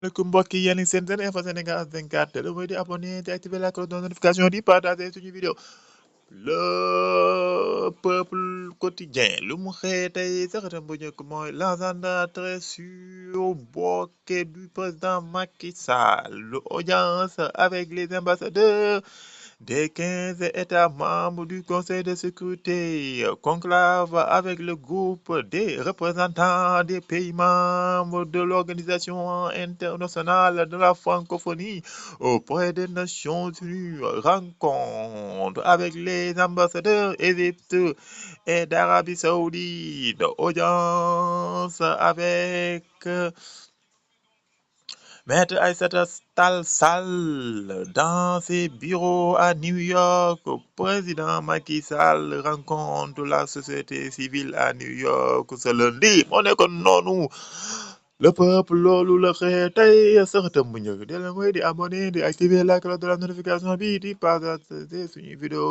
Asalaamaaleykum mbokk yi yéen a ngi seen Info Sénégal 24 te mooy di abonné di activer la cloche de notification di partager suñu vidéo le peuple quotidien lu mu xëyee tey saxatam bu njëkk mooy l'agenda très surbooké du président Macky Sall l'audience avec les ambassadeurs des 15 États membres du Conseil de sécurité, conclave avec le groupe des représentants des pays membres de l'Organisation internationale de la francophonie auprès des Nations Unies, rencontre avec les ambassadeurs Égypte et d'Arabie Saoudite, audience avec Maître Aïssata Tall Sall dans ses bureaux à New York. Président Macky Sall rencontre la société civile à New York ce lundi. moo nekkoon noonu le peuple loolu la xëy tey sëxatam bu njëkk de la mooy di abonné di activer la cloche de la notification bi di partager suñuy vidéo